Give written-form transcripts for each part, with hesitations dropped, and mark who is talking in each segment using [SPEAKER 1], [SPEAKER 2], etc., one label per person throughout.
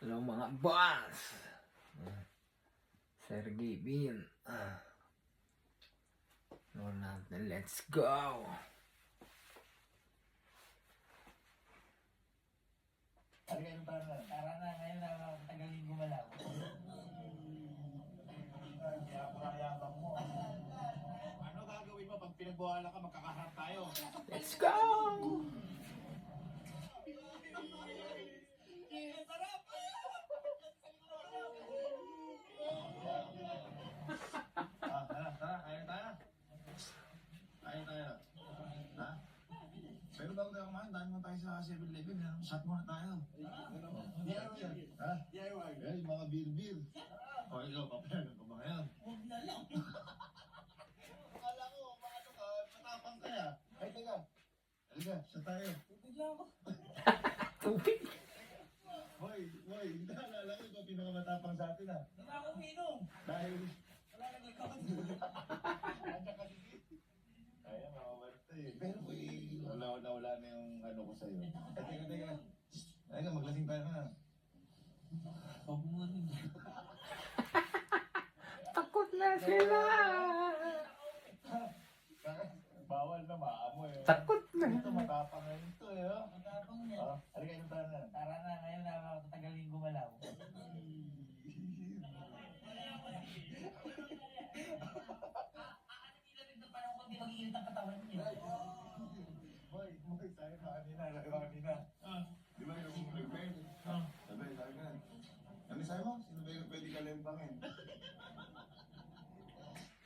[SPEAKER 1] Hello mga boss! Sergey Bin. Natin, let's go!
[SPEAKER 2] Ano kayo para na ngayon na tagalin gumalaw. Kaya purayabang mo. Ano gagawin mo pag pinagbawalan ka, magkakaharap tayo?
[SPEAKER 1] Let's go!
[SPEAKER 2] Sarap! Tara, kaya tayo. Kaya tayo. Ha? Pero bago tayo kumain, dahil mo tayo sa 7-Eleven, shot muna tayo. DIY. Ha? DIY. Eh, mga beer-beer. O, ikaw, papayagan ko ba ngayon? Huwag na lang. Akala ko, maano ka, matapang kaya. Ay, teka. Halika, shot tayo. Tubig lang ako.
[SPEAKER 1] Tubig?
[SPEAKER 2] Hoy, hindi na alala ko, ikaw pinakamatapang sa atin, ha? Hindi na ako uminom. Dahil... wala nang likod. Nandiyan kasi dito. Kaya makawalta eh. Pero wala na yung ano ko sa'yo. Teka. Teka, maglasing tayo na. Huwag mo rin.
[SPEAKER 1] Takot na sila!
[SPEAKER 2] Bawal na, maamoy.
[SPEAKER 1] Takot na!
[SPEAKER 2] Ito, matapang na ito eh. Matapang niya. Halika yung tayo na. Tara na, ngayon na matagaling gumalaw. Mag-iinit ang katawan niya. Boy, sabi mo kanina. Di ba yung nag-mail? Sabi ka na. Ano sabi mo? Sino ba yung pwede ka lempangin?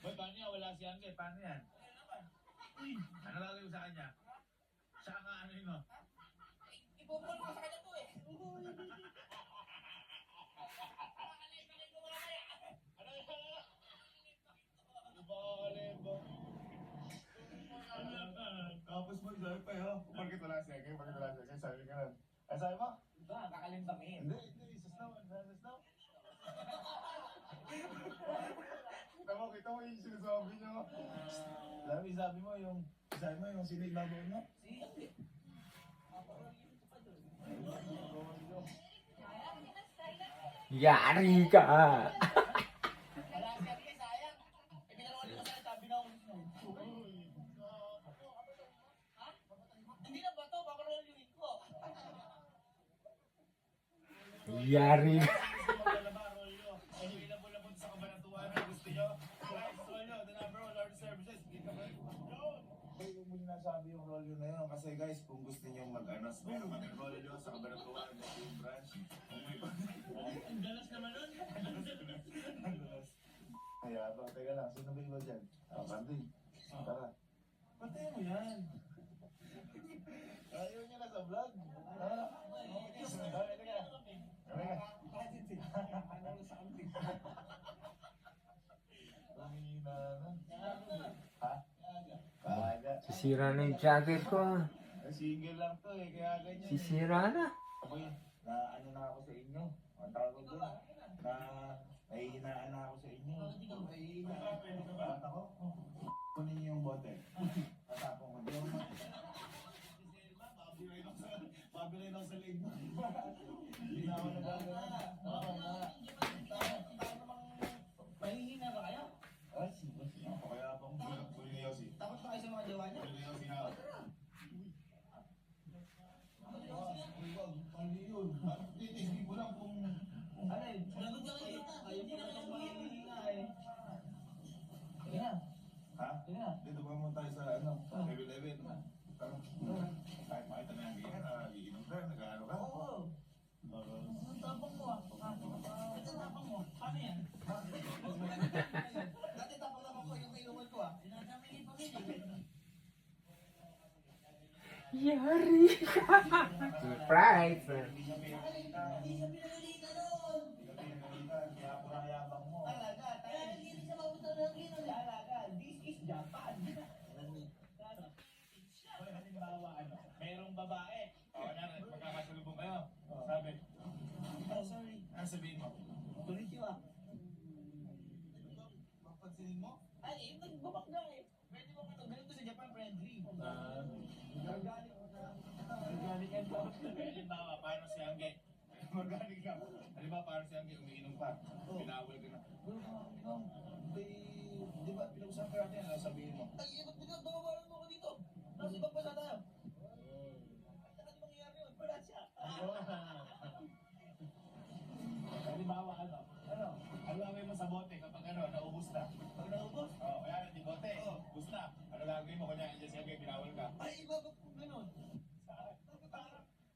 [SPEAKER 2] Boy, paano yan? Wala si Angge. Paano yan? Ano gagawin mo sa kanya? Siya nga ano yun mo? Ipupul ko sa kanya to eh. Tapos mo, sabi pa yun. Bakit wala siya? Sabi ka nun. Ay, sabi mo? Diba, kakalimbangin. Hindi. Sasaw. Kita mo yung sinasabi nyo. Sabi mo yung sinilabaw mo?
[SPEAKER 1] Yari ka! Yari ka!
[SPEAKER 2] Sabi yung rolyo na yun kasi guys kung gusto niyo mag-anas mag-rolyo sa Cabanatuan yung branch ang dalas naman nun kaya teka lang sino ba iba dyan? Banding tara patay mo yan ayaw niya na sa vlog
[SPEAKER 1] Sisira na yung jacket ko.
[SPEAKER 2] Single lang to eh, kaya ganyan.
[SPEAKER 1] Sisira na.
[SPEAKER 2] Ako'y, na ano na ako sa inyo. Ang tawag ko doon. Na nahihinaan na ako sa inyo. Ba't ako? Kunin niyo yung bote. Tatapong ko doon. Pabilay ako sa leg mo. Hindi na ako nagagana. Mahihina ba kayo? Ay, kaya bang kunin niyo si. Takot ba kayo sa mga jowa niyo? Kunin niyo si na. Ano yun? Titigil mo lang kung... Ano eh? Lagot ka kayo na. Ayaw mo na itong mahihina eh. Sige na. Ha? Sige na. Dito ba mo tayo sa ano? 7-Eleven. Kahit makita na yung ganyan, iinom ka, nag-aaral ka. Oo. Ang tapang mo ah. Ito tapang mo. Paano yan? Dati tapang ko yung kainuman ko ah. Dinadaming ipamili.
[SPEAKER 1] Yari ka! Surprise!
[SPEAKER 2] Hindi siya pinagalitan noon. Kaya purayabang mo. Talaga. Kaya hindi siya mabuta ng gino'n. Talaga. This is Japan. Halimbawa, mayroong babae. Magkakasalubong kayo. Sabi. Oh, sorry. Ano sabihin mo? Konnichiwa. Papansinin mo? Ay, nagbabak na eh. Pwede mo ganito sa Japan, friendly. Organic and halimbawa, paano si Angge? Magaling ka. Halimbawa, parang siya umiinom pa. Pinawal ka na. Inom. Di ba, pinag-usapan natin, ano sabihin mo? Ay, ba't pinagbabawalan mo ako dito? Nasa ibang bansa tayo. Saka di mangyayari yun. Wala siya. Halimbawa, ano gagawin mo sa bote kapag naubos na? Pag naubos? Oo, kaya di bote. Ubus na. Ano gagawin mo? Kanya, dyan siya, pinawal ka. Ay, iba ba kung gano'n?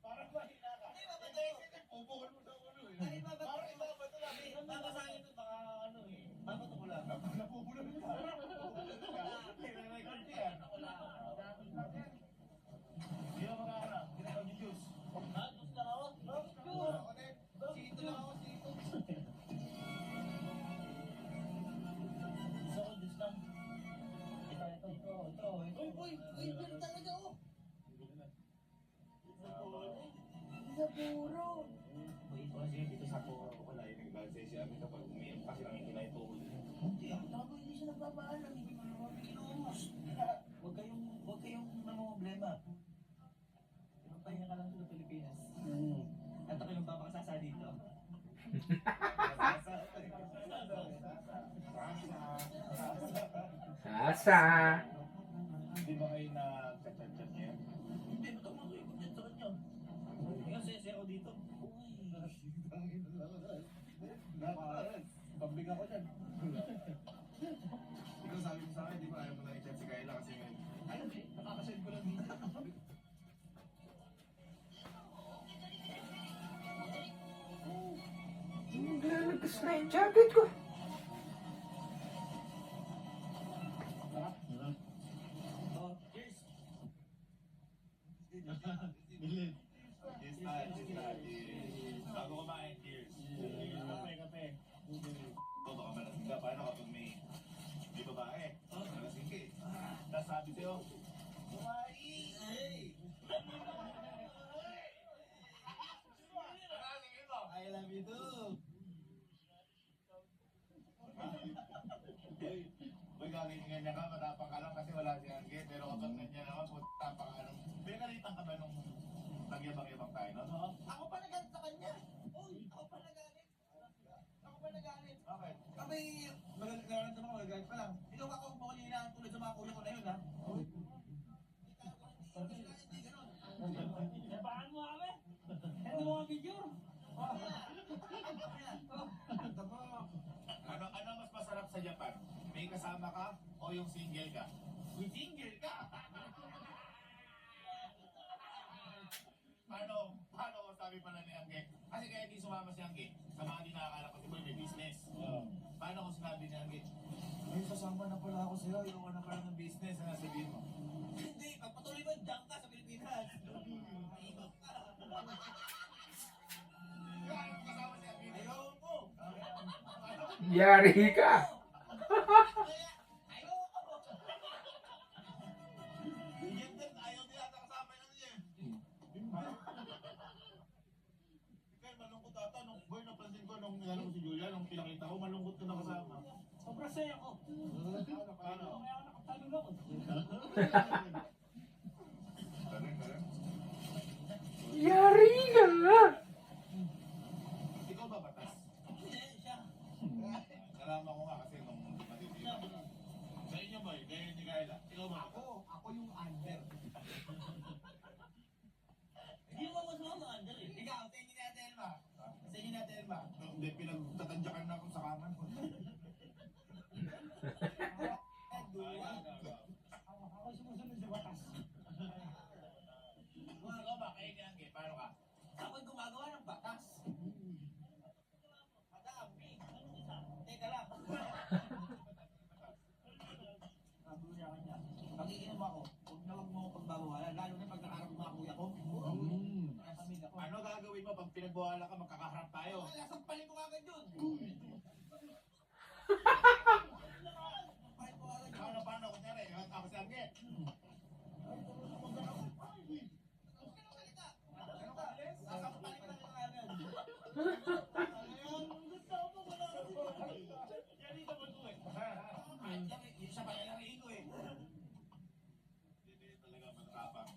[SPEAKER 2] Parang mahina ka. Hindi, pupukol mo sa ulo eh. Ay, parang iba ba ito lang? Babasahin ito, baka ano eh. Babato ko lang. Napupulol mo. Nire-record ko yan. Hindi mo mag-aarap. Hindi na mag-juice. Ha? Juice lang ako? Juice! Ako din. Sito lang ako, sito. Gusto ko, juice lang. Ito. Uy, ganun talaga oh. Sa puro. Kasi dito sa puro ko pala yung nag-balsay siya kapag umiyak kasi lang hindi na ito ulit. Hindi, ako tago hindi siya nagpapaalam. Hindi mo naman pinuumos. Huwag kayong namumblema. Pahinga ka lang sa Pilipinas. At ako yung papakasasa dito.
[SPEAKER 1] Sasa.
[SPEAKER 2] Di ba kayo nag-chat-chat niya? Hindi, ba't ako mag-chat sa kanya? Kasi ako dito. Pambing ako dyan. Ikaw sabi mo sa akin, di ba ayaw mo na i-chat si Kayla kasi ngayon? Ayaw eh, nakakasend ko lang dito.
[SPEAKER 1] Naglalagkas na yung jacket ko.
[SPEAKER 2] Cheers! Bilin. Cheers tayo, cheers. Bago kumain, cheers. Kape. Baka malasing ka, paano kapag may babae? Malasing ka eh. Tapos sabi sa'yo, kumain! I love you too! Uy, galingan niya ka, matapang ka lang kasi wala si Angge. Pero kapag nandiyan naman, tapang ka lang. Pinagalitan ka ba nung nagyabang-yabang tayo, no? Ako pa nagalit sa kanya. Uy, ako pa nagalit. Bakit? Kami, nararamdaman ko, magagalit pa lang. Ikaw ako, mukhang hinihinaan tulad sa mga kuya ko na yun, ha? Hindi ganun.
[SPEAKER 3] Napaan mo kami? Ito mga video.
[SPEAKER 2] Ano mas masarap sa Japan? May kasama ka o yung single ka? Yung single ka! Paano sabi pala ni Angge? Kasi kaya di sumama si Angge, sa mga di nakakala ko si Boy may business. Paano kung sinabi ni Angge, ay sasama na pala ako sa'yo, ayaw na pala ng business, ano sabihin mo? Hindi, pagpatuloy mo, dunk ka sa Pilipinas. Maibag ka. Kaya kasama si Angge, ayaw mo.
[SPEAKER 1] Yari ka.
[SPEAKER 2] Ayaw din ata kasama yun niya. Kaya malungkot ata nung boy napansin ko nung nilalaro si Julia nung pinakita ko malungkot ka na kasama.
[SPEAKER 3] Sobrang saya ko.
[SPEAKER 2] Paano?
[SPEAKER 3] Kaya ako nakatalon ako.
[SPEAKER 2] Galing.
[SPEAKER 1] Yari ka.
[SPEAKER 2] Ikaw ba batas?
[SPEAKER 3] Hindi, siya.
[SPEAKER 2] Nalaman ko nga kasi nung matitira. Sa inyo boy, kayo ni Kayla. Ikaw ba?
[SPEAKER 4] Ako yung under.
[SPEAKER 3] Hindi mo masama under eh.
[SPEAKER 4] Ikaw, sa inyo natin, Elma. Sa inyo natin, Elma.
[SPEAKER 2] Hindi, pinagtatadyakan na ako sa kanan ko.
[SPEAKER 3] Ako sumusunod sa batas.
[SPEAKER 2] Ikaw ba? Kayo ni Angge, paano ka?
[SPEAKER 4] Ako'y gumagawa ng batas. Madami. Teka lang.
[SPEAKER 3] Sabi niya kanya.
[SPEAKER 4] Pag iinom ako, huwag na huwag mo ako pagbabawalan. Lalo na pag nakaharap mga kuya ko. Kaya pamilya ko.
[SPEAKER 2] Ano gagawin mo pag pinagbawalan ka, magkakaharap tayo?
[SPEAKER 4] Wala, sampalin ko agad yun. Sampalin ko agad yun.
[SPEAKER 2] Paano? Kunyari, ako si Angge.
[SPEAKER 4] Sasampalin ko lang agad. Isa pa lalariin ko eh.
[SPEAKER 2] Hindi talaga matapang.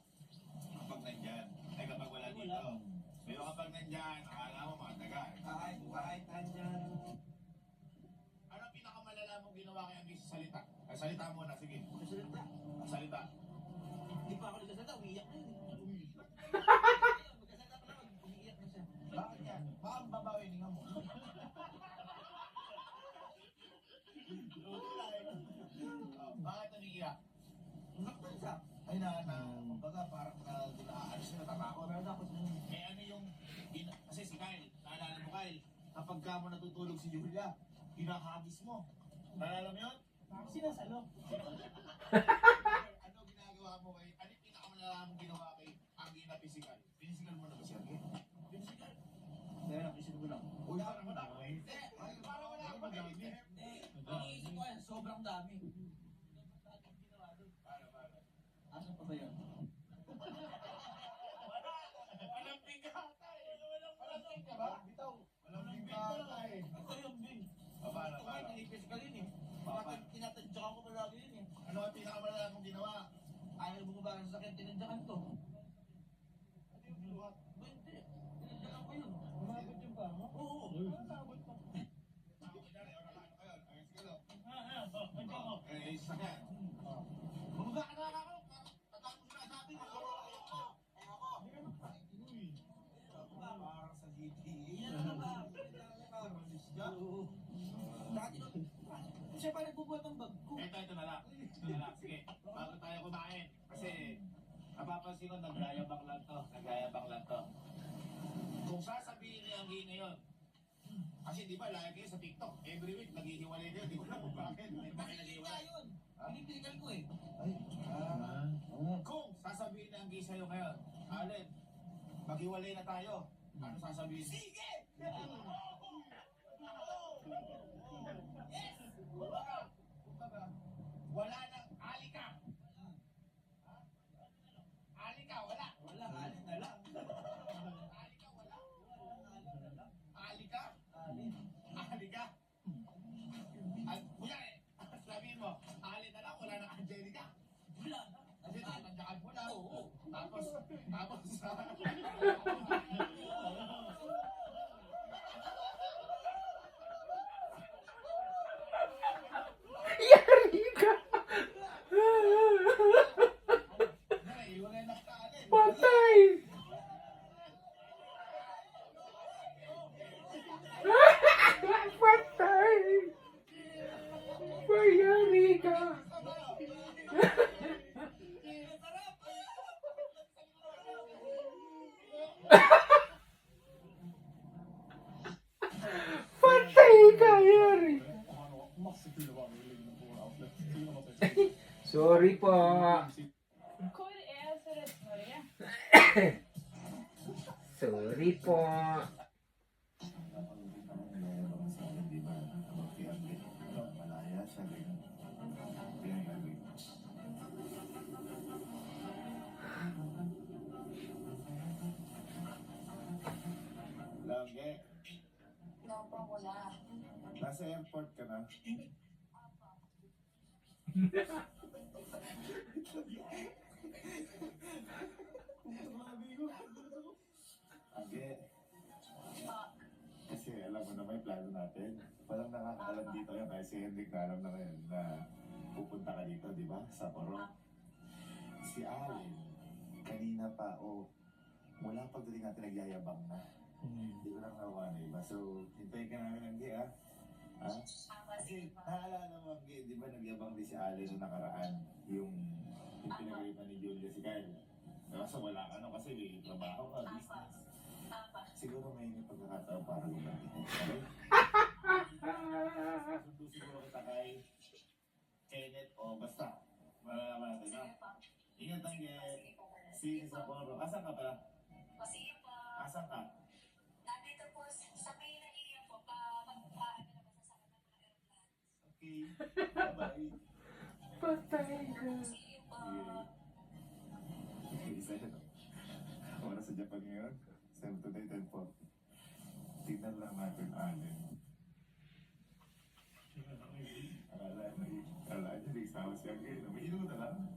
[SPEAKER 2] Kapag nandyan, ay kapag wala dito. Pero kapag nandyan, akala mo ginawa kay Anggi sa salita? Salita muna, sige.
[SPEAKER 4] Magkasalita.
[SPEAKER 2] Salita.
[SPEAKER 4] Hindi pa ako nagkasalita, umiiyak na yun. Magkasalita pa lang, umiiyak na siya.
[SPEAKER 2] Bakit yan? Baka ang babaw hininga mo. Bakit umiiyak?
[SPEAKER 4] Naktan siya.
[SPEAKER 2] Ay kumbaga parang naalis na natakot.
[SPEAKER 4] Tapos yun.
[SPEAKER 2] Eh ano yung, kasi si Kyle, naalala mo Kyle, kapag ka mo natutulog si Julia, hinahagis mo. Naalala mo yun?
[SPEAKER 3] Sinasalo.
[SPEAKER 2] Ano ginagawa mo kay, ano yung pinakamalala mong ginawa kay Anggi na physical? Physical mo na ba si Anggi?
[SPEAKER 4] Physical. Kaya napisip ko lang.
[SPEAKER 2] Uy, parang wala ko eh. Parang wala ko eh.
[SPEAKER 4] Iniisip ko yan, sobrang dami. Asan pa ba yun?
[SPEAKER 2] Walang bigata eh. Walang bigata ba? Bitaw. Walang bigata eh.
[SPEAKER 4] Ako yung bing.
[SPEAKER 2] Paano?
[SPEAKER 4] Ito ngayon, physical yun eh. Tinatadyakan ko palagi yun eh.
[SPEAKER 2] Ano ang pinakamalala mong ginawa?
[SPEAKER 4] Ayaw bumaba sa sakit, tinadyakan to.
[SPEAKER 2] Ano yung binuhat?
[SPEAKER 4] Hindi. Tinadyakan ko yun.
[SPEAKER 3] Umabot yung pa mo?
[SPEAKER 4] Oo.
[SPEAKER 3] Umabot pa.
[SPEAKER 2] Bumaba ka na ako. Tatapos na sabi ko.
[SPEAKER 4] Parang sa GTA. Yan ang ba? Oo. Dati no, siya pa nagbubuhat ng bag ko.
[SPEAKER 2] Ito na lang. Ito na lang. Sige. Bago tayo kumain. Kasi napapansin ko naglayabang lang to. Naglayabang lang to. Kung sasabihin niya ang ngayon, kasi di ba lagi kayo sa TikTok, every week naghihiwalay kayo. Di ko na kung bakit. Di ba kayo naghihiwalay?
[SPEAKER 4] yun. Pinipilikan ko eh.
[SPEAKER 2] Kung sasabihin ng sa'yo ngayon, Allen, maghiwalay na tayo. Ano sasabihin? Sige! Yes! Kumbaga, wala nang alika. Alika, wala.
[SPEAKER 4] Wala, alin na lang.
[SPEAKER 2] Alika, wala. Alika?
[SPEAKER 4] Alin.
[SPEAKER 2] Alika? Kunyari, sabihin mo, alin na lang, wala nang Angelica.
[SPEAKER 4] Wala na.
[SPEAKER 2] Kasi tatandaan mo lang.
[SPEAKER 4] Oo.
[SPEAKER 2] Tapos,
[SPEAKER 1] Yari ka!
[SPEAKER 2] naiiwalay na ka, Allen.
[SPEAKER 1] Patay! Patay! Mayari ka! Patay ka, Yari! Sorry po.
[SPEAKER 3] Cool air sa restaurant.
[SPEAKER 1] Sorry po.
[SPEAKER 2] Lagi,
[SPEAKER 5] Opo, wala.
[SPEAKER 2] nasa airport ka na. Age, kasi alam mo na may plano natin. Walang nakakaalam dito yan kasi si Hendrik na alam na ngayon na pupunta ka dito, di ba? Sa Poro. Si Allen, kanina pa, mula pagdating natin nagyayabang na. Hindi ko lang nakuha na iba. So, hintayin ka namin ng ha? Ha? Kasi naalala mo, di ba nagyabang din si Allen noong nakaraan? Yung pinagalitan ni Julia si Kyle. Kaso wala ka no kasi may trabaho ka, business. Siguro may pagkakataon para gumaling. Okay? Sundo siguro kita kay Kenneth o basta. Malalaman natin, ha? Ingat ang si Sapporo. Asan ka pala?
[SPEAKER 5] Sige po.
[SPEAKER 2] Asan ka?
[SPEAKER 5] Nandito po sa may naiiyak po pag-ano naman sa sakit ng mga aeroplano.
[SPEAKER 2] Okay. Bye-bye.
[SPEAKER 1] Patay ka.
[SPEAKER 5] Sige po.
[SPEAKER 2] Isa yun. Oras sa Japan ngayon, 7 to 10 po. Tignan lang natin, Allen. Akala niya, di isama siya ngayon. Mainom na lang.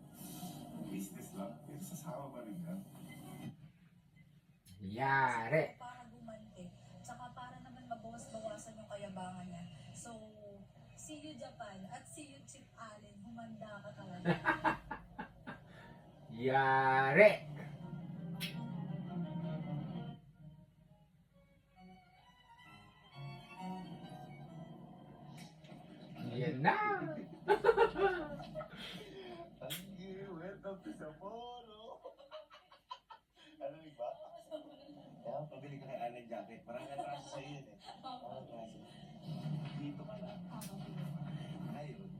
[SPEAKER 2] Business lang. Pero sasama pa rin yan.
[SPEAKER 1] Yari.
[SPEAKER 5] Para gumanti. Tsaka para naman mabawas-bawasan yung kayabangan niya. So,
[SPEAKER 6] See you Japan at see you Chip Allen. Humanda ka talaga.
[SPEAKER 1] Yari! Yan na!
[SPEAKER 2] Thank you. Welcome to Sapporo. Ano ba? Kaya pabili ka kay Alan jacket. Parang natraso sa iyo eh. Natraso. Dito ka lang. Ngayon,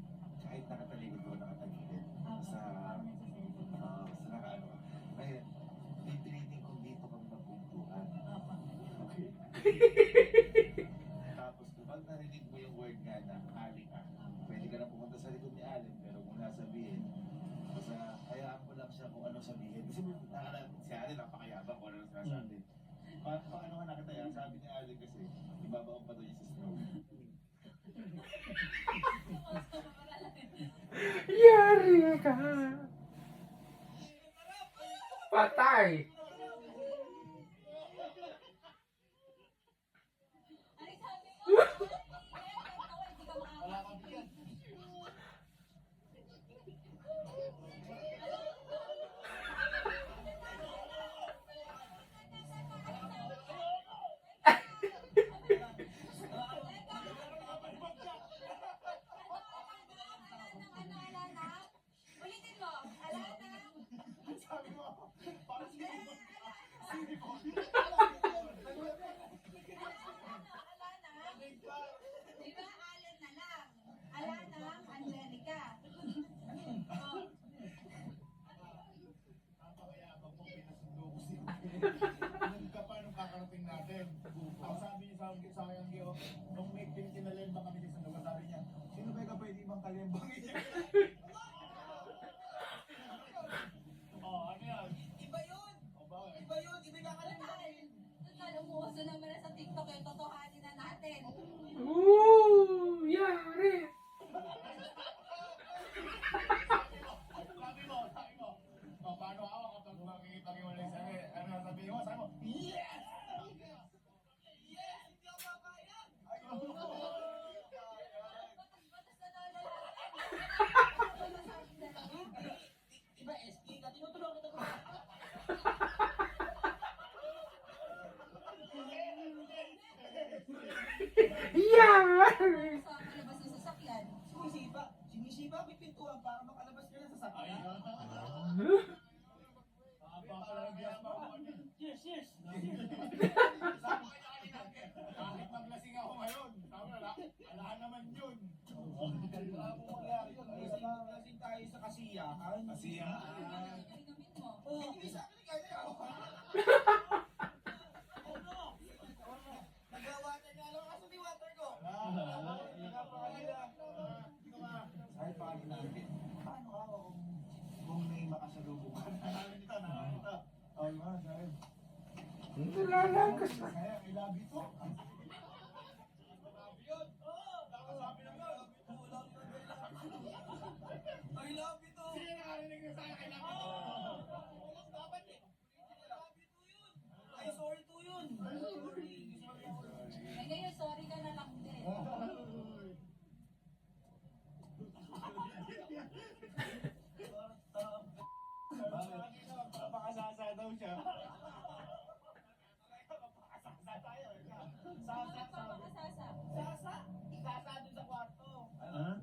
[SPEAKER 2] kahit nakatalikod ko, nakatalikod. Sa nakaano ka. Ngayon, titinitin kung dito kami magpuntuhan. Okay. Tapos, kapag narinig mo yung word nga na Ali ka, pwede ka na pumunta sa likod ni Allen, pero kung nasabihin, basta hayaan mo lang siya kung ano sabihin. Kasi si Allen, napakayabang kung ano sinasabi. Paano ka nakataya? Sabi ni Allen kasi, ibabaon pa doon niya sa snow.
[SPEAKER 1] Yari ka! Patay!
[SPEAKER 6] Ay, sabi mo, hindi ka
[SPEAKER 2] Wala kang bigyan.
[SPEAKER 6] Ulitin mo, Alana.
[SPEAKER 2] Sabi mo, parang sino mo? Sino ko?
[SPEAKER 6] Alana. Di ba Allen na lang? Alana, Angelica. Oh,
[SPEAKER 2] Napakayabang mo, pinasundo ko siya. Nung ka pa nung kakarating natin. Ang sabi niya sa akin, Gio, nung may pinitinalemba kami sa lugar, sabi niya, sino ba ka pwede ibang kalembangin niya? Oh, ano yan?
[SPEAKER 4] Iba yun!
[SPEAKER 2] O bakit?
[SPEAKER 4] Iba yun! Iba kakalimutan!
[SPEAKER 6] total, umuuso naman na sa TikTok yung totohanin na natin.
[SPEAKER 1] Ooh! Yari!
[SPEAKER 2] Sabi mo, o, paano ako kapag makikita ko ulit sa akin? Ano sabi mo? Sabi mo, yes!
[SPEAKER 4] Yes! Hindi ako papayag!
[SPEAKER 2] Ayun!
[SPEAKER 6] Batas na nalalaki.
[SPEAKER 4] Iba, SK ka. Tinutulungan kita ko.
[SPEAKER 1] Yari!
[SPEAKER 6] Sa palabas ng sasakyan.
[SPEAKER 4] Sumisipa. Sinisipa may pintuan para makalabas ka ng sasakyan.
[SPEAKER 3] Yes, yes.
[SPEAKER 2] Sabi ko niya kanina, kahit maglasing ako ngayon, sabi ko, alahan naman yun.
[SPEAKER 4] Wala pong mangyari yun. Lasing tayo sa kasiyahan.
[SPEAKER 2] Kasiyahan.
[SPEAKER 6] Inumin mo.
[SPEAKER 4] Oh, hindi sa akin kaya. Nagawater nga lang kasi may water ko.
[SPEAKER 2] Kahit paano natin, paano ka kung may makasalubong ka? Namin ito. Oh, nga, dahil.
[SPEAKER 1] Nalalakas na.
[SPEAKER 2] Kaya, I love you too.
[SPEAKER 4] I love you too.
[SPEAKER 2] Sino nakarinig na sa akin, I love you too?
[SPEAKER 4] Dapat eh. I love you too yun. Ay, sorry too yun. Sorry.
[SPEAKER 6] Eh ngayon, sorry ka na lang din.
[SPEAKER 2] Napakasasa daw siya. Napakasasa tayo.
[SPEAKER 6] Wala pa makasasa.
[SPEAKER 4] Sasa? Sasa dun sa kwarto.
[SPEAKER 2] Ha?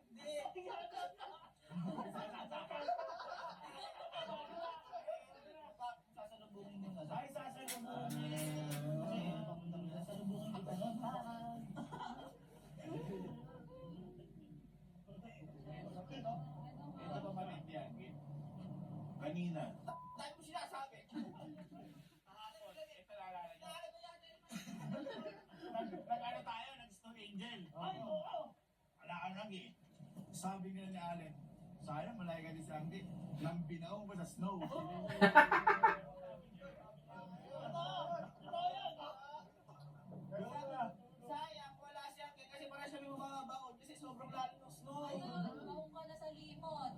[SPEAKER 4] Hindi. Sasalubungin mo na.
[SPEAKER 2] Ay, sasalubungin.
[SPEAKER 4] Sasalubungin kita na.
[SPEAKER 2] Ito ba malit yan? Kanina.
[SPEAKER 4] Dahil mo sinasabi.
[SPEAKER 2] Kahapon, ito naalala niyo. Nag-ano tayo, nag-Snow Angel. Ay, oo. Wala ka nang eh. Sabi nila ni Allen, sayang malaya ka din sa angki. Nang binaong mo sa snow.
[SPEAKER 4] Sayang, wala siya. Kasi para siya may mababaon. Kasi sobrang lalim ng snow.
[SPEAKER 6] Mahong ka na sa limot.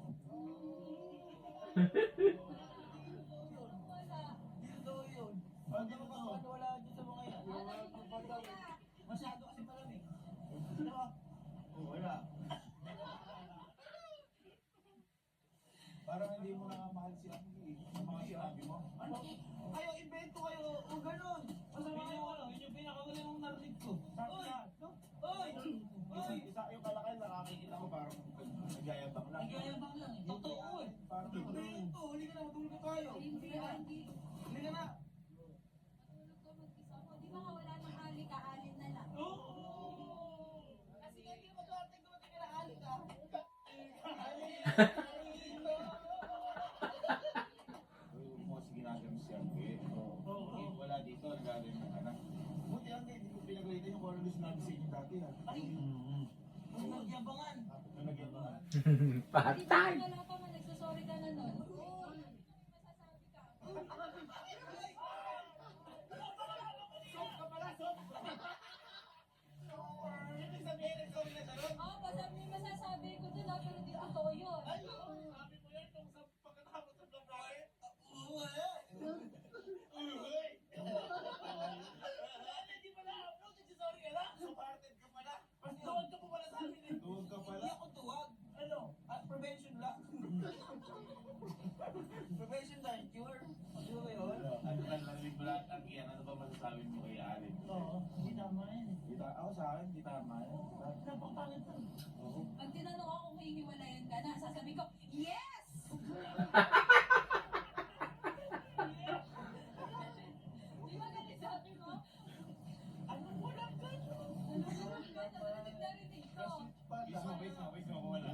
[SPEAKER 6] Wala.
[SPEAKER 4] Dito daw yun.
[SPEAKER 2] Ano ba?
[SPEAKER 4] Wala dito sa mga yan.
[SPEAKER 6] Wala, ipakita mo na.
[SPEAKER 4] Masyado kasi malamig. si Anggi.
[SPEAKER 2] Ano mga sinabi mo?
[SPEAKER 4] Ano? Kayo, invento kayo. O ganun. Masama kayo.
[SPEAKER 3] Yun yung pinakawala mong narinig ko.
[SPEAKER 4] Sabi niya, Oy! Oy!
[SPEAKER 2] Yung kalakay, nakakikita ko parang nagyayabang lang.
[SPEAKER 3] Nagyayabang lang. Totoo eh.
[SPEAKER 2] Parang
[SPEAKER 4] Invento. Huli ka na, matulog na tayo.
[SPEAKER 6] Hindi, hindi.
[SPEAKER 4] Huli ka na.
[SPEAKER 6] Matulog ka mag-isa mo. Di ba nga wala nang ali ka, alin na lang.
[SPEAKER 4] Kasi hindi mo dumating ka na hali ka.
[SPEAKER 2] yung mga ginagawa si Angge. Wala dito, nagagawin ng anak. Buti Angge, hindi ko pinagalitan yung kung sinabi sa inyo dati.
[SPEAKER 3] Ay, ang nagyabangan.
[SPEAKER 2] Ano nagyabangan?
[SPEAKER 1] Patay.
[SPEAKER 6] Di ba wala pa man, nagsasorry ka na nun. Masasabi ka.
[SPEAKER 4] Ibig sabihin, nag-sorry na siya nun.
[SPEAKER 6] Oo, masabi, masasabi ko dun pero di totoo yun.
[SPEAKER 4] Ay, sabi mo yan kung sa pagkatapos ng babae. Uy! Uy! Hindi pala upload, nag-sorry ka lang. Supported ka pala. Mas tuwag ka pa pala sa amin eh.
[SPEAKER 2] Tuwag ka pala.
[SPEAKER 4] Hindi ako tuwag. Ano? Prevention lang. Prevention lang, cure. Di ba yun?
[SPEAKER 2] Ano ka narinig mo lahat ang iyan? Ano ba masasabi mo kay Alin?
[SPEAKER 3] Oo, hindi tama yan eh.
[SPEAKER 2] Ako sa akin, di tama yan.
[SPEAKER 3] Napakpangit to.
[SPEAKER 2] Oo.
[SPEAKER 6] Pag tinanong ako kung hihiwalayan ka na, sasabihin ko, yes! Di ba ganun sabi mo?
[SPEAKER 4] Ano mo lang ka?
[SPEAKER 6] Ano ko lang ba? Narinig ko.
[SPEAKER 2] Base mo, wala.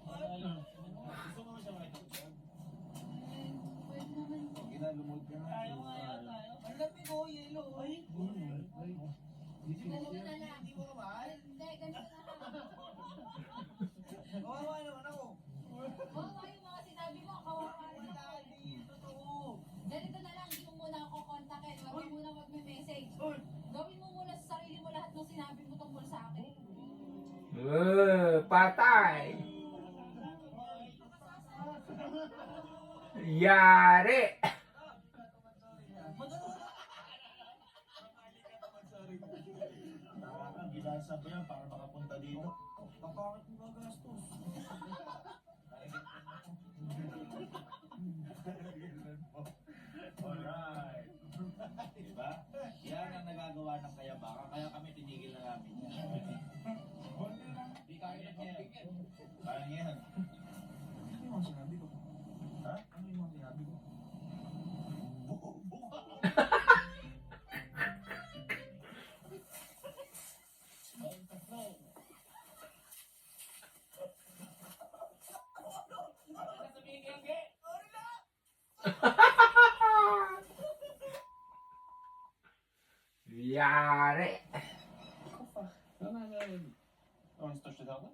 [SPEAKER 2] Gusto mo ba siya makita?
[SPEAKER 6] Pwede naman po.
[SPEAKER 2] Ginalumod ka na.
[SPEAKER 3] Tayo nga yan, tayo.
[SPEAKER 4] Ang lamig ko, yelo. Ay,
[SPEAKER 6] Ganun na lang.
[SPEAKER 4] hindi mo kamahal.
[SPEAKER 6] Hindi, ganun na lang.
[SPEAKER 4] Kawawa naman ako.
[SPEAKER 6] Oo, yung mga sinabi mo, kawawa rin
[SPEAKER 4] Wala,
[SPEAKER 6] ako.
[SPEAKER 4] di. Totoo.
[SPEAKER 6] Ganito na lang, hindi mo muna ako kontakin. Huwag mo muna magme-message.
[SPEAKER 4] Uy!
[SPEAKER 6] Gawin mo muna sa sarili mo lahat ng sinabi mo tungkol sa akin.
[SPEAKER 1] Patay. Yari.
[SPEAKER 2] Ang ginasa mo yan para makapunta dito.
[SPEAKER 4] Kapangit mo ba gastos?
[SPEAKER 2] Alright. Diba? Yan ang nagagawa ng kayabangan. Kaya kami tinigil na namin yan. Di kaya na yan. Kaya yan.
[SPEAKER 4] Ano yung mga sinabi ko?
[SPEAKER 2] Ha?
[SPEAKER 4] Ano yung mga sinabi ko?
[SPEAKER 2] Buka.
[SPEAKER 1] Yari.
[SPEAKER 2] Ano na yun? Oh, instruction ako?